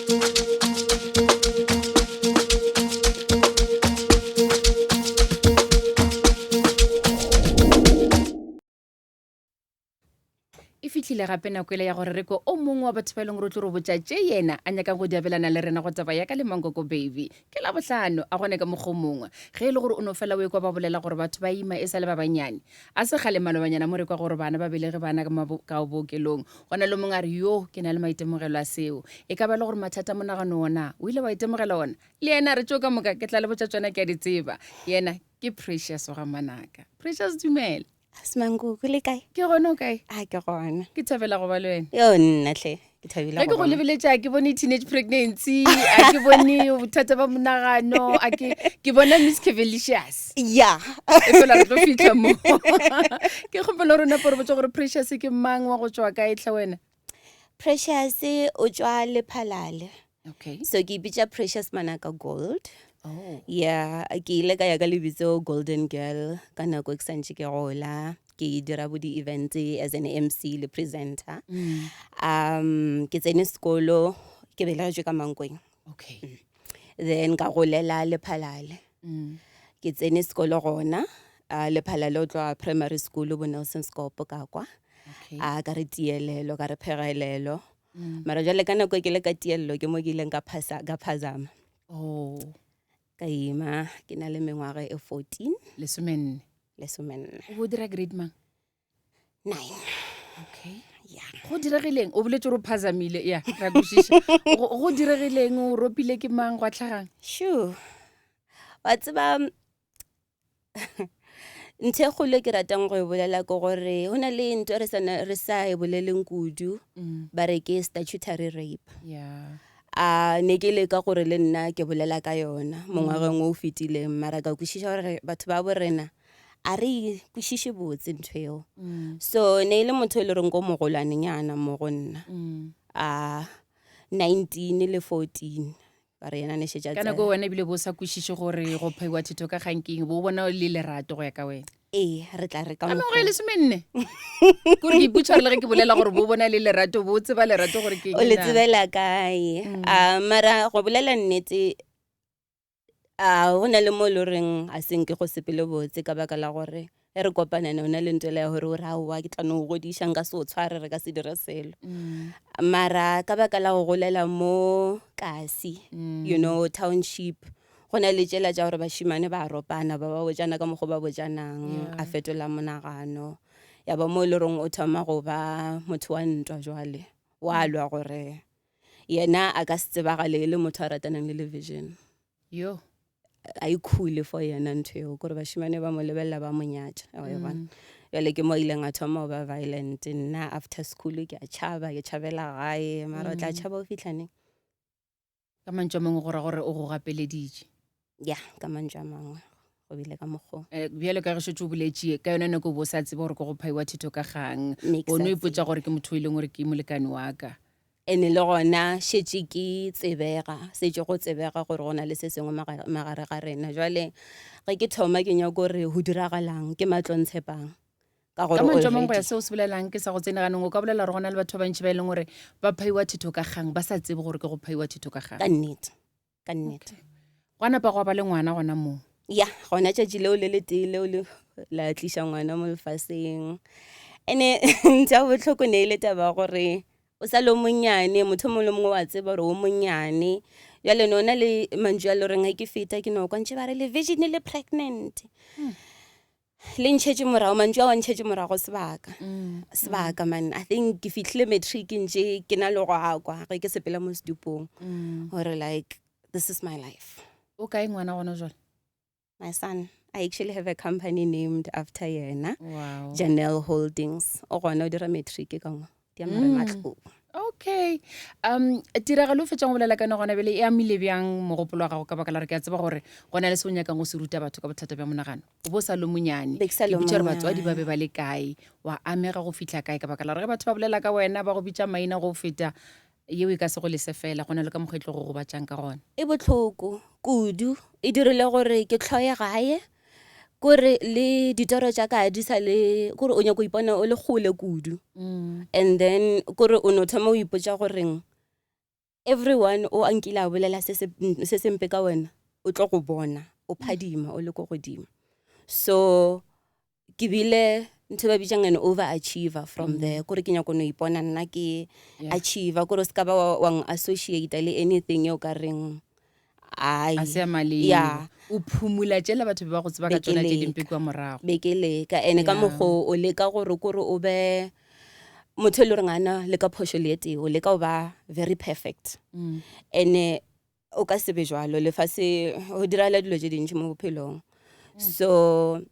e fitlhile gape nako ele ya gore re ko o mongwe wa batho ba e leng gore o tlo re botsa tse yena a nyakang go di abelana le rena go taba ya ka le Mankoko baby ke la botlhano a gone ka mokgwa mongwe ge e le gore o no fela o e kwa ba bolela gore batho ba ima e sa le ba banyane a se gale malobanyana mo re kwa gore bana ba belege bana ka bookelong gona le mongwe a re yo ke na le maitemogelo a seo e ka ba le gore mathata monagano ona o ile wa itemogela ona le yena re tso ka moka ke tla le botsa tsona ke a di tseba yena ke Precious wa ga Manaka. Precious dumela. Mankoko le kae? Ke gona o kae? A ke gona. Ke thabela go ba le wena. Yo nna tle ke thabela go bona. Ke go lebeletsa ke bone teenage pregnancy, a ke bone bothata ba monagano, a ke bona Miss Kevelicious. Yeah. E fela re tlo fitla mo. Ke gopela rona gore botsa gore Precious ke mang wa go tswa ka etla wena? Precious o tswa Lephalale. Okay. So ke bitsa Precious Manaka Gold. Oh. Yeah, ke ile ka ya ka lebitso Golden Girl ka nako ke santse ke gola ke dira bo di events as an MC le presenter. Ke tsene sekolo ke belegetswe ka Mankweng. Okay. Then ka golela Lephalale. Ke tsene sekolo gona Lephalale o tloa primary school bo Nelson Scope ka kwa. Okay. Ka re tielelo ka re phegelelo. Mara jale ka nako ke le ka tielelo ke mo ke ileng ka phazama. Oh. Ka ima ke na le mengwaga e 14 lesomenne. O O dira grade mang? 9. Okay. Yeah. Go diregileng o boletse re phazamile ya ra kwishisha go diregileng o ropile ke mang go tlhagang? Sure. Wa tseba ntse gole ke ratang go e bolela go gore hona le ntwe re sa e boleleng kudu ba re ke statutory rape. Yeah. Ne ke le ka gore le nna ke bolela ka yona mongwageng o fetileng mara ka kwishisha gore batho ba borena a re kwishishe botse nthweo. So ne ile motho le reng go mogolwane nyana mo go nna 19 le 14 ba re yena ne shejatsa kana go wena bile bo sa kwishishe gore go phaiwa thito ka gankeng bo bona le lerato go ya ka wena. Re tla re ka mo go le semenne gore ke butshware le ge ke bolela gore bo bona le lerato bo tseba lerato gore ke o le tsebela kae. Mara go bolela nnete hona le mo le reng a seng ke go sepele botse ka baka la gore re kopana ne ona le ntwela ya gore o ra wa ke tla no godisha nka se o tshware re ka se dire selo. Mara ka baka la go golela mo Kasi you know township gona le tshela ja gore bashimane ba ropana ba bojana ka mogo ba bojanang a fetola monagano ya ba mo le rong o thoma go ba motho wa ntwa jwale wa lwa gore yena a ka se tsebagale le motho a ratanang le vision yo a ikhule for yena ntweo gore bashimane ba mo lebella ba monyatša wa bona jale ke mo ileng a thoma go ba violent nna after school ke a tšhaba ke tšhabela gae mara o tla tšhaba o fitlhaneng ka mantšwa mangwe gore o go gapeleditše. ya ka mantšwa mangwe go bile ka mokgo bjale ka ge šetse o boletše ka yona nako bo sa tsebe gore ke go phaiwa thito ka gang ono ipotsa gore ke motho e leng gore ke molekane wa ka ene le gona šetse ke tsebega setse go tsebega gore go na le se sengwe magare ga rena jwale ge ke thoma ke nyaka gore go diragalang ke matlontsepang ka mantšwa mangwe ya seo se bolelang ke sa go tseneganeng o ka bolela gore go na le batho ba bantši ba e leng gore ba phaiwa thito ka gang ba sa tsebe gore ke go phaiwa thito ka gang. Ka nnete go napa go ba le ngwana gona moo ya gona tšatši leo le letee leo le la tliša ngwana mo lefaseng ene ntša botlhoko ne ile taba gore o sa le monnyane motho mongwe le mongwe wa tseba gore o monnyane jale nona le mantšu a le reng ga ke feta ke no kwantše ba re le vision le pregnant le ntšhetše morago mantšu a wa ntšhetše morago sebaka man I think ke fitlhile matric ntše ke na le go akwa ge ke sepela mo sedupong gore like this is my life. O kae ngwana gona jwale? My son, I actually have a company named after yena. Wow. Janelle Holdings o gona o dira matric ka ngwa di amare matlo. Okay. Tiragalo o fetsang go bolela ka gona bele e amile bjang mogopolo wa gago ka baka la re ke a tseba gore gona le se o nyakang go se ruta batho ka bothata bja monagano o bo sa lo monyane ke botša re batswadi ba be ba le kae wa amega go fitlha kae ka baka la re ge batho ba bolela ka wena ba go bitša maina go feta yeo e ka se go lese fela go na le ka mokgwetlo go batšang ka gona E botlhoko kudu e dirile gore ke tlhoye gae kore le ditoro tša ka di sa le kore o nyako ipona o le gole kudu and then kore o no thoma o ipotša goreng everyone o ankile a bolela se sempe ka wena o tlo go bona o phadima o le go godimo. So ke bile ntho ba bitsang an overachiever from there kore ke nyako no ipona nna ke achiever kore se ka ba wa associate le anything yo ka reng a se mali o phumula tšela batho ba go tseba ka tsona tše dimpe kwa morago be ke leka ene ka mogo o leka gore o be motho le reng ana le ka phosho le ete o leka o ba very perfect ene o ka sebe jwalo le fa se o dira la dilo tše dintši mo bophelong. So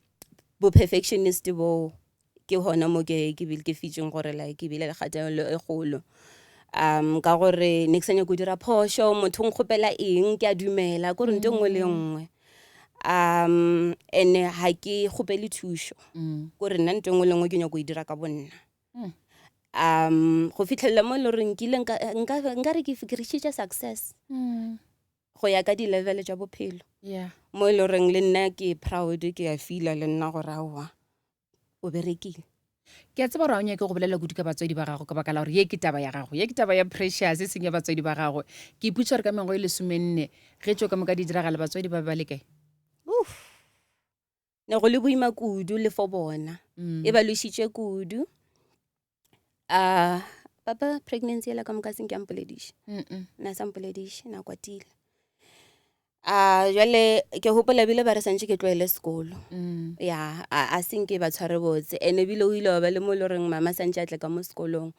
bo perfectionist bo ke hona mo ke bile ke fitšeng gore like ke bile le kgatelelo e kgolo ka gore ne ke sanya go dira phosho motho o nkgopela eng ke a dumela gore nte nngwe le nngwe ene ha ke kgopele thušo gore nna nte nngwe le nngwe ke nyako e dira ka bonna go fitlhelela mo le reng ke ile nka re ke reachitše success go ya ka di-level tša bophelo mo le reng le nna ke proud ke a feela le nna gore aowa o berekile. Ke a tseba gore a o nyake go bolela kudu ka batswadi ba gago ka baka la gore ye ke taba ya gago ye ke taba ya Precious e seng ya batswadi ba gago ke iputsa gore ka mengo e 14 ge tšo ka moka di diragala batswadi ba le kae ne go le boima kudu le fo bona e ba lošitše kudu papa pregnancy ela ka moka seng ke ampolediše na sampolediše na kwatile jale ke hopola bile ba re santse ke tloele sekolo ya a seng ke ba tshware botse ene bile o ile wa ba le mo le reng mama santse a tle ka mo sekolong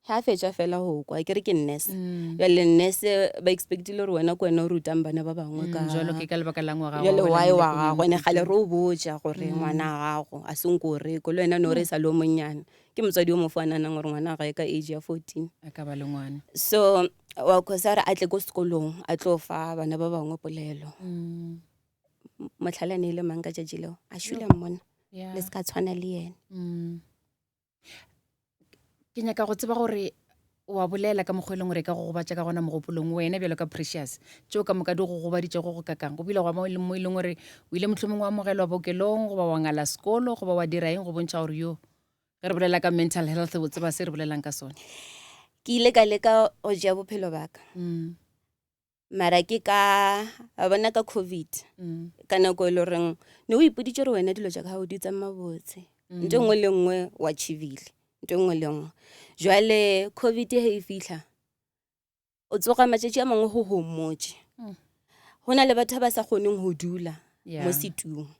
ha fetša fela go kwa ke re ke nurse jale nurse ba expectile gore wena ko wena o rutang bana ba bangwe ka jalo ke ka lebaka la ngwaga jale why wa gago ene gale re o botša gore ngwana gago a seng ko re ko le wena no re sa le o monnyane ke motswadi o mo fananang gore ngwana ga e ka age ya 14 a ka ba le ngwana so wa khosa re a tle ko sekolong a tlo fa bana ba bangwe polelo motlhalane ile mang ka tšatši leo a šule mmona le se ka tshwana le yena ke nyaka go tseba gore wa bolela ka mokgwa e leng gore ka go gobatša ka gona mogopolong wena bjalo ka Precious tšeo ka moka di go gobaditše go kakang go bile go mo e leng gore o ile mohlomong wa amogelwa bookelong goba wa ngala sekolo goba wa dira eng go bontšha gore yo ge re bolela ka mental health o tseba se re bolelang ka sone. Ke ile ka leka go ja bophelo baka mara ke ka bona ka COVID ka nako e le goreng ne o ipoditše gore wena dilo tša ka o di tsamaya botse nto nngwe le nngwe wa achievile nto nngwe le nngwe jwale COVID he e fitlha o tsoga matšatši a mangwe go homotše go na le batho ba sa kgoneng go dula mo setung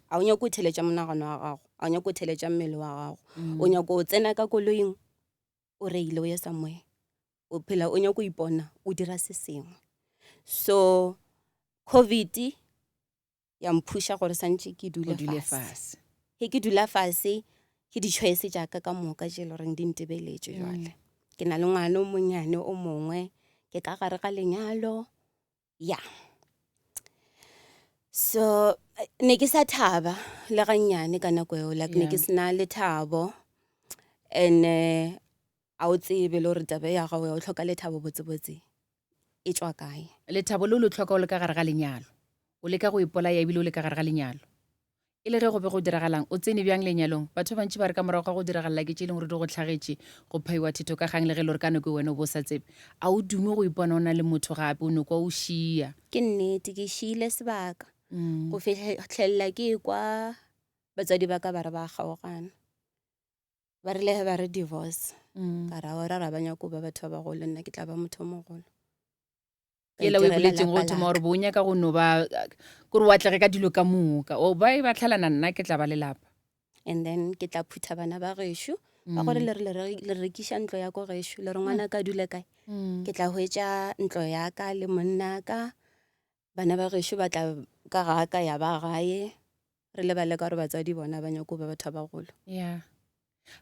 a o nyako o theletša monagano wa gago a o nyako o theletša mmele wa gago o nyako o tsena ka koloing o reile o ye somewhere o phela o nyako ipona o dira se sengwe so COVID ya mphusha gore santse ke dule fase he ke dula fase ke di-choice jaaka ka moka tše le reng di ntebeletše jwale ke na le ngwana o monnyane o mongwe ke ka gare ga lenyalo so ne ke sa thaba le gannyane ka nako eo like ne ke sena lethabo and a o tsebe le gore tabe ya gago ya o tlhoka lethabo botsebotse e tswa kae lethabo le o le tlhoka o le ka gare ga lenyalo o le ka go ipolaya ebile o le ka gare ga lenyalo e le ge go be go diragalang o tsene bjang lenyalong batho bantši ba re ka morago ga go diragalela ke tše leng gore di go tlhagetše go phaiwa thito ka gang le ge le gore ka nako wena o bo sa tsebe a o dume go ipona o na le motho gape o ne kwa o šia ke nnete ke šiile sebaka go fitlhelela ke kwa batswadi ba ka ba re ba kgaogana ba rile ba re divorce ka ra ora ra banya ko ba batho ba bagolo nna ke tla ba motho mogolo ke la o boletseng go thoma gore bo nyaka go no ba kore wa tlege ka dilo ka moka o ba e ba tlhalana nna ke tla ba lelapa and then ke tla phutha bana ba gešo ba gore le rekiša ntlo ya ko gešo le re ngwana ka dule kae ke tla hwetša ntlo ya ka le monna ka bana ba gešo ba tla ka gaka ya ba gae re le ba leka gore batswadi bona ba nyako ba batho ba bagolo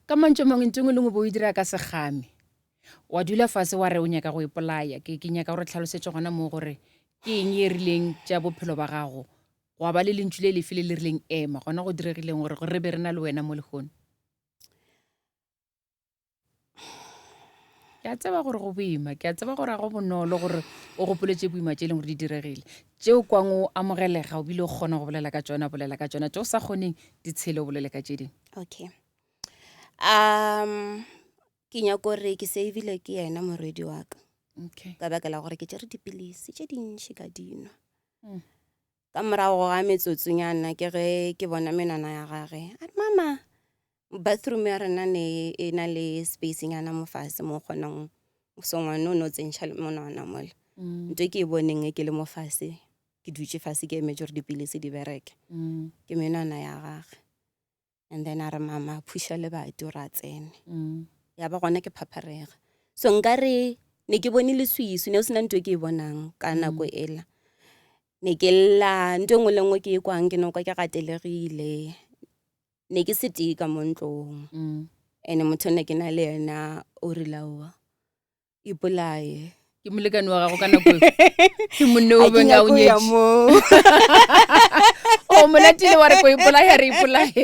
ka mantšo mangwe ntho ngwe le ngwe bo o dira ka segame wa dula fase wa re o nyaka go ipolaya ke nyaka gore tlhalosetse gona mo gore ke eng e rileng tša bophelo ba gago wa ba le lentšu le lefile le rileng ema gona go diregileng gore re be re na le wena mo lekgone ke a tseba gore go boima ke a tseba gore ga go bonolo gore o gopoletse boima tše e leng gore di diregile tšeo kwang o amogelega o bile o kgona go bolela ka tšona tšeo sa kgoneng di tshele o bolele ka tše dingwe okay ke nyako gore ke savile ke yena morwedi wa ka Okay. ka baka la gore ke tsere dipilisi tse dintšhi ka dino. Mm. Ka morago ga metsotsonyana ke ge ke bona menwana ya gage a re mama bathroom ya rena ne e na le spacenyana mo fase mo kgonang so ngwane o ne o tsentšha monwana mole. Ntho e ke e boneng ke le mo fase ke dutse fase ke emetse gore dipilisi di bereke ke menwana ya gage. And then a re mama phusha lebati o re a tsene ya ba gona ke phapharega. So nka re ne ke bone leswisu ne o sena ntho e ke e bonang ka nako ela. Ne ke lla ntho engwe le ngwe ke e kwang ke no kwa ke gatelegile ne ke sete ka mo ntlong ene motho ne ke na le yena o rilaoa ipolaye ke molekane wa gago ka nako ke monne o beng a o nyetse o monatile wa re ko ipolaye re ipolaye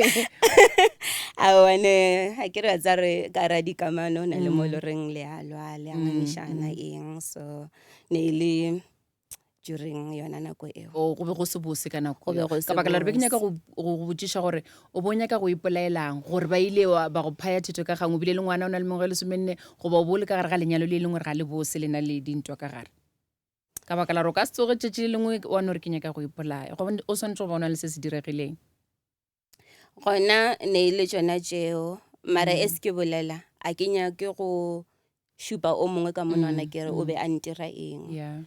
awane ha ke re tsa re ka ra dikamano na le mo le reng le a lwale a nganishana eng so ne le during yona nako eo o go be go se bose ka nako Go be go se ka baka la re be ke bose. nyaka go botsiša gore o bonya ka go ipolaelang gore ba ile ba go phaya thito ka gangwe bile le ngwana o na le mengwe le somenne goba o bole ka gare ga lenyalo le lengwe re ga le bose le na le dintwa ka gare ka baka la re o ka se tsoge tšatši le lengwe wa no re ke nyaka go ipolaya o swanetse go bona le se se diregileng gona ne le tsona tseo mara e se ke bolela a ke nyake go šupa o mongwe ka monwana ke re o be a ntira eng yeah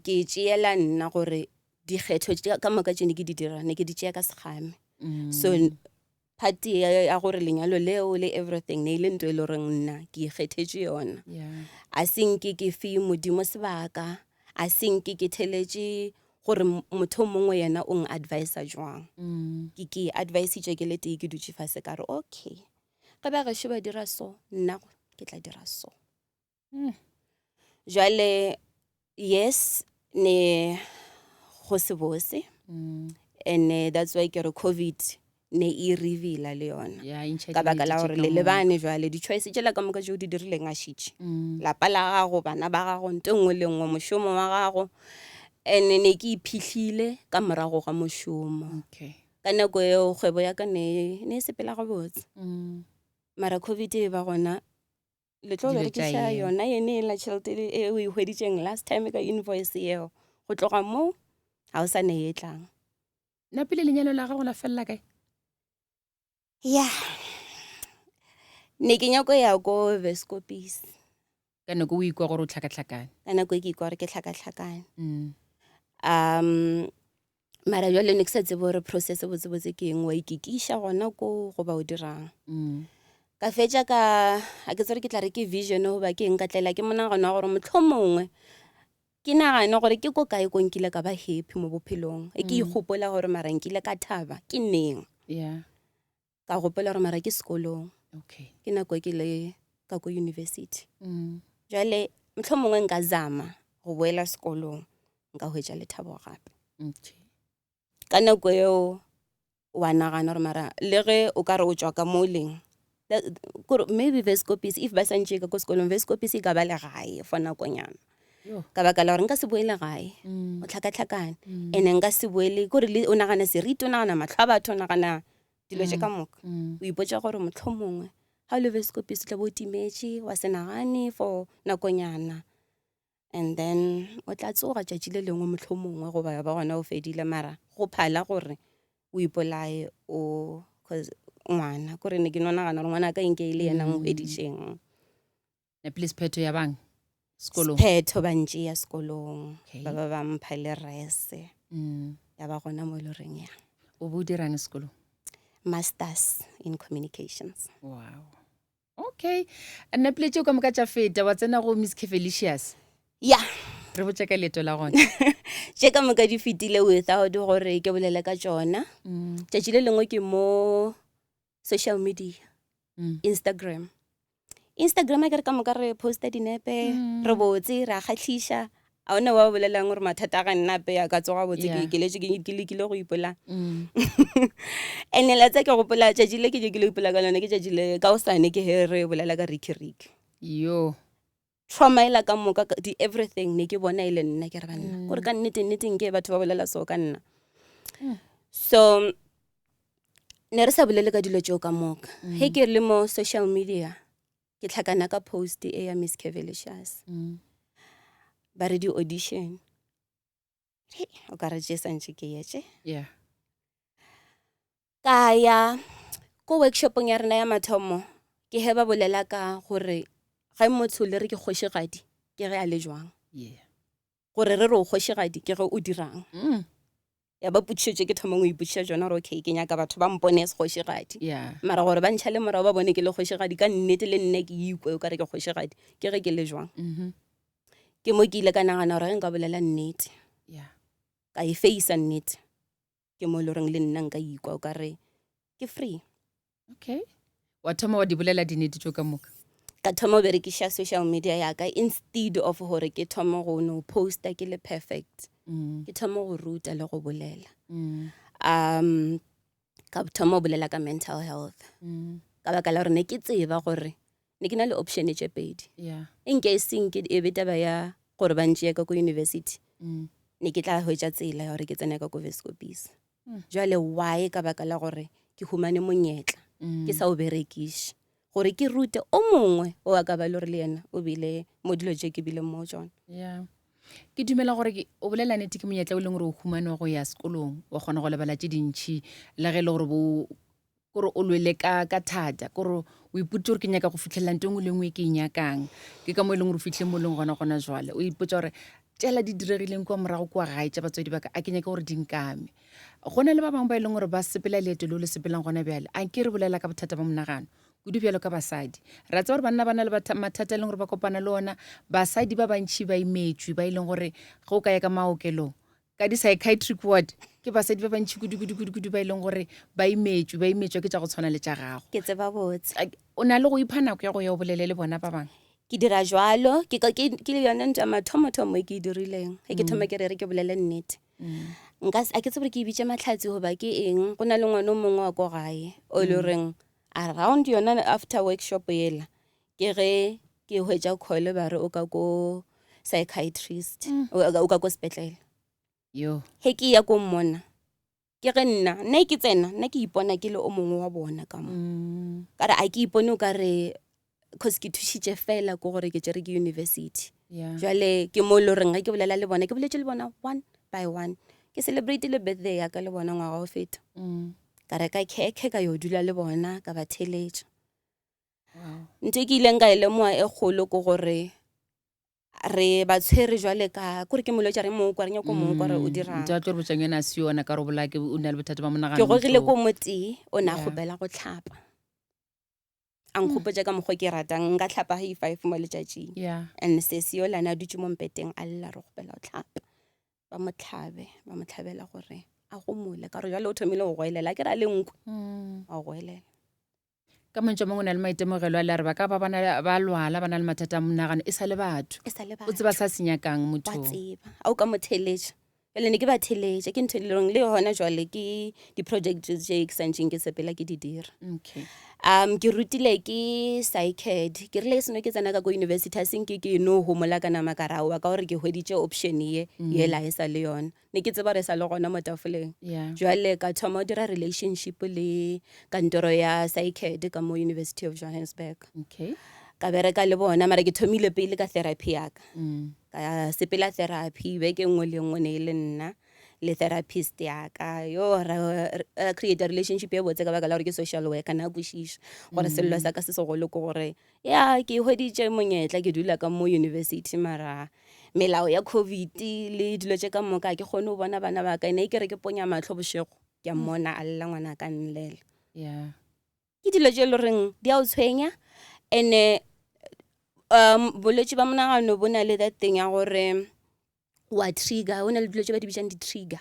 ke tšeela nna gore dikgetho ka moka tšene ke di dira ne ke di tšea ka segame so party ya gore lenyalo leo le everything ne ile ntho e le goreng nna ke ikgethetše yona yeah a senke ke fe modimo sebaka a senke ke theletše gore motho mongwe yena o ng-advisa jwang ke advisitše ke le tee ke dutše fase ka re okay ge ba gešo ba dira so nna ke tla dira so jwale yes ne go se bose and that's why ke re COVID ne e reveala le yona yeah ka baka la gore le lebane jwale di-choice tšela ka moka tšeo di dirileng a šitše lapa la gago bana ba gago nto ngwe le ngwe mošomo wa gago and ne ke iphihlile ka morago ga mošomo okay ka nako eo kgwebo ya ka ne e sepela go botse mara COVID e ba gona le tlo Dilo berekiša tša eng. yona ene la tšhelete e o e hweditšeng last time ka invoice eo go tloga mo ga o sa ne e tlang nna pele lenyalo la gago la felela kae ya ne ke nyako ya ko Vescopis ka nako o ikwa gore o tlhakatlhakane ka nako e ke ikwa gore ke tlhakatlhakane mara jwale ne ke sa tsebe gore process botsebotse ke eng wa ikikiša gona ko go ba o dirang ka fetša ka a ke tsere ke tla re ke vision goba ke eng ka tlela ke monagano wa gore motlho mongwe ke nagane gore ke ko kae ko nkile ka ba happy mo bophelong e ke ikgopola gore mara nkile ka thaba ke neng yeah ka gopola gore mara ke sekolong okay ke nako ke le ka ko university jwale motlho mongwe nka zama go boela sekolong nka hwetša lethabo gape okay ka nako eo wa nagana gore mara le ge o ka re o tswa ka moleng maybe Vescopis if ba santše ka ko sekolong Vescopis e ka ba le gae for nakonyana yo ka baka la gore nka se boele gae o tlhakatlhakane and nka se boele kore o nagana seriti o nagana matlho a batho o nagana dilo tše ka moka o ipotsa gore motlho mongwe ga o le Vescopis tla bo o timetše wa se nagane for nakonyana and then o tla tsoga tšatši le lengwe motlho mongwe goba ba gona o fedile mara go phala gore o ipolaye o ngwana kore ne ke no nagana gore ngwana ka enke e le yena ngweditšeng na pele sephetho ya bang sekolong phetho ba ntše ya sekolong Okay. ba ba mpha le rese ya ba gona mo e le goreng ya o bo o dirang sekolong masters in communications wow okay nna pele tšeo ka moka tša feta wa tsena go Miss Kefelicious ya re botse ka leeto la gona tše ka moka di fetile without gore ke bolele ka tšona tšatši le lengwe ke mo social media Instagram a kere ka moka re posta dinepe re botse re a kgatlhiša a one wa bolelang gore mathata a ga nnape ya ka tsoga botse Yeah. ke lekile go ipola and la tsa ke gopola tšatši le ke je ke le ipola ka lone ke tšatši le ka osane ke he re bolela ka Ricky yo trauma ela ka moka everything ne ke bona e le nna ke re banna gore ka nneteng ke batho ba bolela so ka nna so ne re sa bolele ka dilo tšeo ka moka he ke le mo social media ke tlhakana ka post e ya Miss Kevelicious ba re di-audition o ka re jesantse ke yetse yeah ka ya ko workshopong ya rena ya mathomo ke he ba bolela ka gore ga motho le re ke kgošigadi ke ge a le jwang yeah gore re o kgošigadi ke ge o dirang ya ba putšhetše ke thomong o iputšiša jona gore okay ke nyaka batho ba mpone se kgošigadi yeah mara gore ba ntšha le morago ba bone ke le kgošigadi ka nnete le nne ke ikwe o ka re ke kgošigadi ke ge ke le jwang ke mo ke ile ka nagana gore ge nka bolela nnete yeah ka e faisa nnete ke mo le goreng le nna nka ikwa o ka re ke free okay wa thoma wa di bolela dinedi tšo ka moka ka thoma o berekiša social media yaka instead of gore ke thoma go no posta ke le perfect ke thoma go ruta le go bolela ka thoma o bolela ka mental health ka baka la gore ne ke tseba gore ne ke na le option tše pedi yeah in case ke e be taba ya gore ba ntšea ka ko university ne ke tla hwetša tsela ya gore ke tsene ka ko Vescopis jwale why ka baka la gore ke humane monyetla ke sa o berekiše gore ke rute o mongwe o a ka ba le gore le yena o bile mo dilo tše ke bile mo tsone yeah ke dumela gore o bolela nnete ke monyetla o leng gore o humane wa go ya sekolong wa kgona go lebala tše dintšhi le ge e le gore o lwele ka thata gore o ipotse gore ke nyaka go fitlhelela nto ngwe le ngwe ke e nyakang ke ka mo e leng gore o fitlhe mo leng gona jwale o ipotsa gore tšela di diregileng kwa morago kwa gae tša batswadi ba ka a ke nyake gore di nkame go na le ba bangwe ba e leng gore ba sepela leeto le o le sepelang gona bjale a ke re bolela ka bothata ba monagano kudu bjalo ka basadi ra tsa gore banna ba na le mathata e leng gore ba kopana le ona basadi ba bantšhi ba imetswe ba e leng gore ge o ka ya ka maokelong ka di-psychiatric ward ke basadi ba bantšhi kudu ba e leng gore ba imetswe ke tša go tshwana le tša gago ke tseba botse o na le go ipha nako ya go ya o bolele le bona ba bangwe ke dira jwalo ke le yone ntho ya mathomo e ke e dirileng ge ke thoma ke re ke bolele nnete a ke tsebore ke ibitse matlhatsi goba ke eng go na le ngwane o mongwe wa ko gae o le reng around yona after workshop yela ke ge ke hwetša call ba re o ka ko psychiatrist o ka ko sepetlele yo he ke ya ko mmona ke ge nna ke tsena nna ke ipona ke le o mongwe wa bona ka mo ka re a ke ipone o ka re cause ke thušitše fela ko gore ke tšere ke university jwale ke mo le reng ga ke bolela le bona ke boletše le bona one by one ke celebrate le birthday ya ka le bona ngwaga o feta ka reka keke ka yo dula le bona ka ba theletša ntho ke ileng ka e lemoa e kgolo ko gore re ba tshwere jwale ka kore ke molwetša re mo kwa re nyako mongwe kwa re o dirang ntho ya tlo re botsang yona a se yona ka re bola ke o na le bothata ba monagano ke gogile ko motse o ne a kgopela go tlhapa a nkgopotša ka mokgwa ke ratang nka tlhapa high five mo letšatšing and seseo lana a dutse mo mpeteng a lla re kgopela go tlhapa ba mo tlhabela gore a go mole ka re jwale o thomile go goelela ke ra le nkwe a goelela ka mantšwa mangwe o na le maitemogelo a le re ba ka ba lwala ba na le mathata a monagano e sa le batho o tseba sa se nyakang motho wa tseba a o ka mo theletša pele ne ke ba theletša ke ntho leng le gona jwale ke di-project tše ke santšeng ke sepela ke di dira ke rutile ke psyched ke rile seno ke tsena ka ko university a senke ke no homola ka nama ka raoa ka gore ke hweditše option yela e sa le yona ne ke tseba re sa le gona mo tafoleng jwale ka thoma o dira relationship le kantoro ya psyched ka mo University of Johannesburg ka bereka le bona mara ke thomile pele ka therapy yaka ka sepela therapy beke nngwe le nngwe ne e le nna le therapist yaka yo create a relationship e botse ka baka la gore ke social worker na kwešiša gore sello sa ka se segolo ko gore ya ke hweditše monyetla ke dula ka mo university mara melao ya COVID le dilo tše ka moka ke kgone go bona bana ba ka ne ke re ke ponya matlho bošego ke a mmona a lla ngwana ka nlela ke dilo tše le reng di a o tshwenya ene bolwetši ba monagano bo na le that thing ya gore wa trigger o na le dilo tše ba di bitšang di-trigger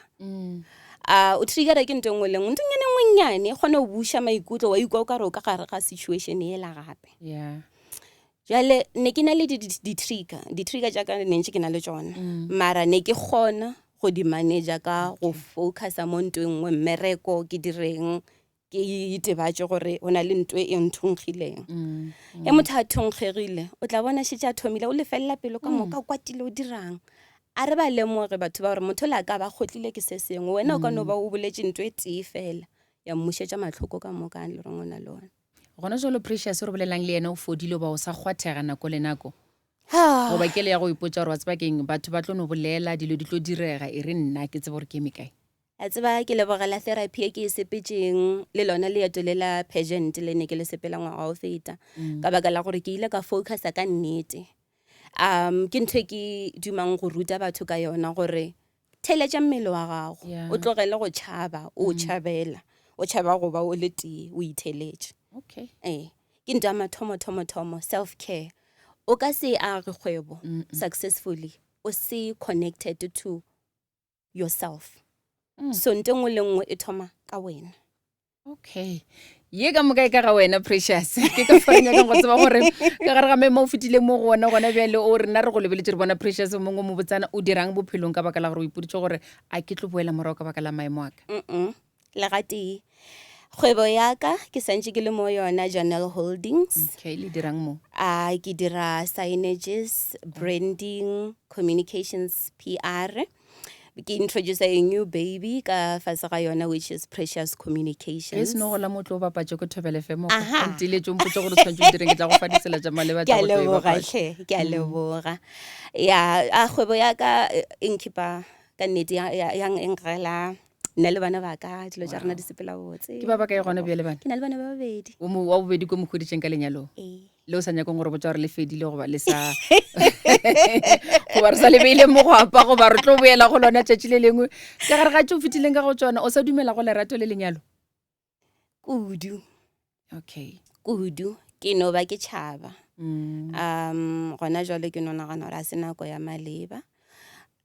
o triggera ke nto ngwe le ngwe ntonyane ngwennyane e kgone go buša maikutlo wa ikwa o ka re o ka gare ga situation ela gape jale ne ke na le di-trigger jaaka nentse ke na le tsona mara ne ke kgona go di manager ka go focusa mo nto ngwe mmereko ke direng ke itebatše gore o na le ntwe e nthongileng e motho a thongegile o tla bona šetše a thomile o lefelela pelo ka moka o kwatile o dirang a re ba lemoge batho ba gore motho la ka ba kgotlile ke se sengwe wena o ka no ba o boletše ntwe e tee fela ya mmušetša matlhoko ka moka le reng o na le one gona jalo Precious re bolelang le ena o fodile ba o sa kgwathega nako le nako Ha, goba ke le ya go ipotsa gore wa tseba keng batho ba tlo no bolela dilo di tlo direga e re nna ke tsebe gore ke eme kae a tseba ke lebogela therapy e ke e sepetseng le lona leeto le la pageant le ne ke le sepela ngwaga o feta ka baka la gore ke ile ka focusa ka nnete. Ke ntho e ke dumang go ruta batho ka yona gore theletša mmele wa gago Yeah. o tlogele go tšhaba o tšhabela o tšhaba go ba o le tee o itheletše. okay Ke ntho ya mathomo self care o ka se age kgwebo successfully o se connected to yourself. So nto nngwe le nngwe e thoma ka wena. okay ye ka moka e ka ga wena Precious ke ka faranyakang go tseba gore ka gare ga mema o fetileng mo go ona gona bjale o re nna re go lebeletse re bona Precious mongwe mo botsana o dirang bophelong ka baka la gore o ipoditse gore a ke tlo boela morago ka baka la maemo a ka Legatee kgwebo yaka ke santse ke le mo yona Journal Holdings. okay le dirang mo Ke dira signages, branding, communications, PR. Ke introduce a new baby ka fase ga yona which is Precious e Communications. seno go la motlo o bapatse ko Thobela FM Aha. ntile tso mpotse gore tshwantse o direng ke tla go fa ditsela tsa maleba Ke tsa a go tlo e leboga bapatsa. hle, ke a leboga. Ya, kgwebo yaka inkeeper ka nnete yang enkgela nna le bana ba ka dilo tsa rena di sepela botse. ke ba ba ka e gona bjale bana Ke na le bana ba babedi. wa bobedi ko mogoditseng ka lenyalo le o sa nyakong gore botsa gore le fedile goba le sa goba re sa lebeile mo go apa goba re tlo boela go lona tšatši le lengwe ka gare ga tse o fetileng ka go tsona o sa dumela go lerato le lenyalo Kudu, okay ke no ba ke tšhaba. Mm. Gona jwale ke no nagana gore a se nako ya maleba.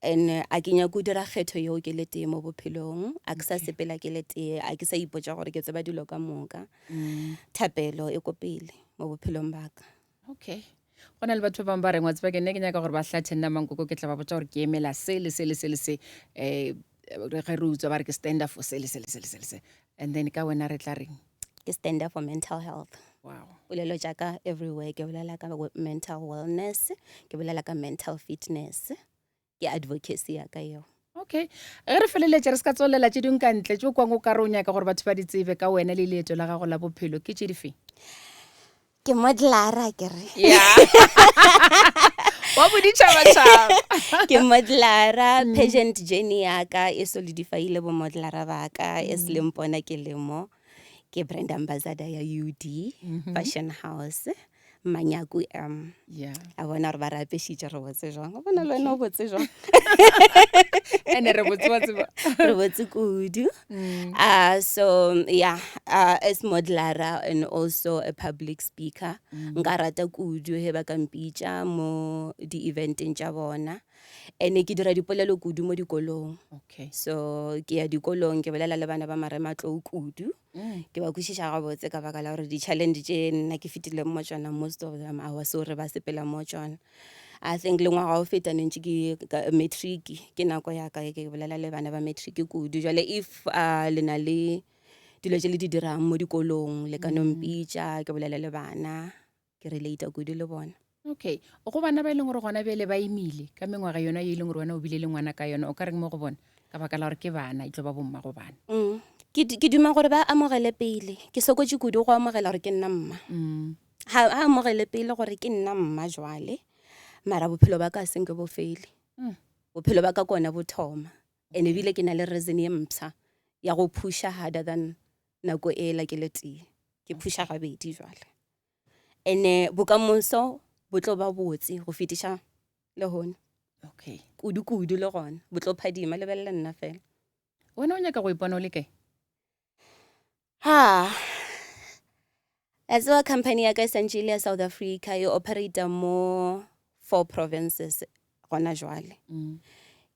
And a ke nyako dira kgetho yeo ke le tee mo bophelong a ke sa sepela ke le tee a ke sa ipotsa gore ke tseba dilo ka moka. Thapelo e ko pele mo bophelong baka. okay go na le batho ba bangwe ba reng wa tseba ke nne ke nyaka gore ba tlhathe nna mankoko ke tla ba botsa gore ke emela se le se le se le se ge re utswa ba re ke stand up for se le se le se le se le se and then ka wena re tla reng Ke stand up for mental health. wow Bolelo jaka everywhere ke bolela ka mental wellness, ke bolela ka mental fitness, ke advocacy ya ka eo. okay ge re feleletse re se ka tsolela tse dingwe ka ntle tse o kwang o ka re o nyaka gore batho ba di tsebe ka wena le leeto la gago la bophelo ke tse difeng Ke modelara ke re. yeah wa boditšhabatšhaba Ke modelara pageant journey yaka e solidifaile bo modelara baka e se le mpona ke le mo. Ke brand ambassador ya UD Fashion House Manyaku yeah a bona re ba re apešitše re botse jwang a bona le wena o botse jwang ene re botse wa tseba re botse kudu. So yeah, as modelara and also a public speaker nka rata kudu he ba ka mpitša mo di-eventeng tša bona ene ke dira dipolelo kudu mo dikolong. okay So ke ya dikolong ke bolela le bana ba marematlou kudu ke ba kwešiša gabotse ka baka la gore di-challenge tše nna ke fetileng mo tšona most of them a was gore ba sepela mo tšona. I think le ngwaga o feta ne ntse ke matric ke nako ya ka ke bolela le bana ba matric kudu jwale if le na le dilo tše le di dirang mo dikolong le ka no mpitša ke bolela le bana ke relate kudu le bona. okay o go bana ba e leng gore gona bjale ba imile ka mengwaga yona ye e leng gore wena o bile le ngwana ka yona o ka reng mo go bona ka baka la gore ke bana e tlo ba bomma go bana Ke duma gore ba amogele pele ke sokotse kudu go amogela gore ke nna mma ha amogele pele gore ke nna mma jwale mara bophelo ba ka senke bo fele bophelo ba ka kona bo thoma and ebile ke na le reason ye mpsa ya go pusha harder than nako e la ke le tee ke pusha gabedi jwale and bokamoso bo tlo ba botse go fetiša le hona okay kudu le gona bo tlo phadima lebelela nna fela wena o nyaka go ipona o le kae as a company ya ka essentially ya South Africa e operator mo 4 provinces gona jwale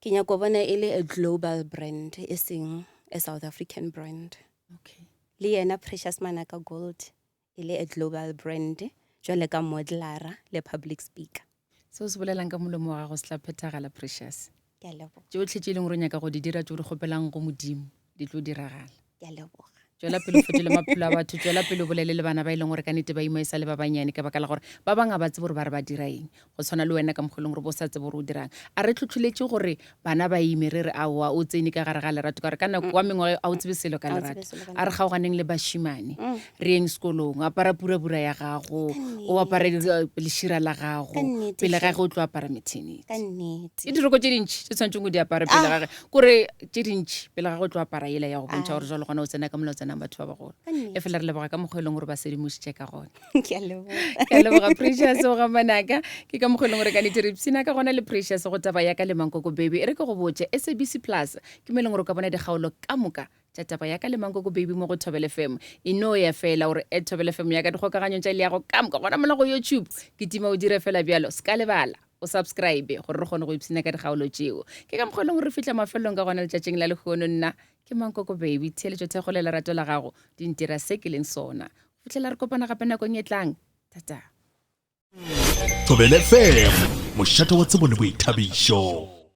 ke nyako bona e le a global brand e seng a South African brand. okay Le yena Precious Manaka Gold e le a global brand jwale ka modelara le public speaker. seo se bolelang ka molomo wa gago se tla phethagala Precious Ke a leboga. tšeo tlhe tše e leng gore o nyaka go di dira tšeo di kgopelang go modimo di tlo diragala Ke a leboga. tswela pele o fetole maphelo a batho, tswela pele o bolele le bana ba e leng gore ka nnete ba ima e sa le ba banyane ka baka la gore ba bangwe ba tsebe gore ba re ba dira eng go tshwana le wena ka mokgolong gore bo sa tsebe gore o dirang. A re tlhotlholetse gore bana ba ime re re aowa o tsene ka gare ga lerato ka gore ka nako wa mengwe a o tsebe selo ka lerato. A re kgaoganeng le bashimane re yeng sekolong apara pura ya gago o apare lešira la gago pele ga ge o tlo apara maternity. E diroko tse dintšhi tse tshwanetseng o di apare pele ga ge kore tse dintšhi pele ga go tlo apara ela ya go bontšha gore jalo gona o tsena ka mola o tsenang batho ba bagolo e fela re leboga ka mokgwa e leng gore ba sedimositše ka gone. Ke a leboga Precious o ga manaka ke ka mokgwa e leng gore ka nnete re ipsina ka gona le Precious go taba ya ka le Mankoko Baby e re ke go botse SABC Plus ke mo e leng gore o ka bona dikgaolo ka moka tša taba ya ka le Mankoko Baby mo go Thobela FM e no ya fela gore Thobela FM ya ka dikgokaganyong tša le ya go ka moka gona mola go YouTube ke tima o dire fela bjalo ska lebala o subscribe gore re kgone go ipsina ka dikgaolo tšeo ke ka mokgwa e leng gore re fitlha mafelong ka gona letšatšing la lekgono. Nna ke Mankoko Baby theeletšo thekgo le lerato la gago di ntira se ke leng sona fitlhela re kopana gape nakong e tlang tata. Thobela FM mošate wa tsebo le boithabišo.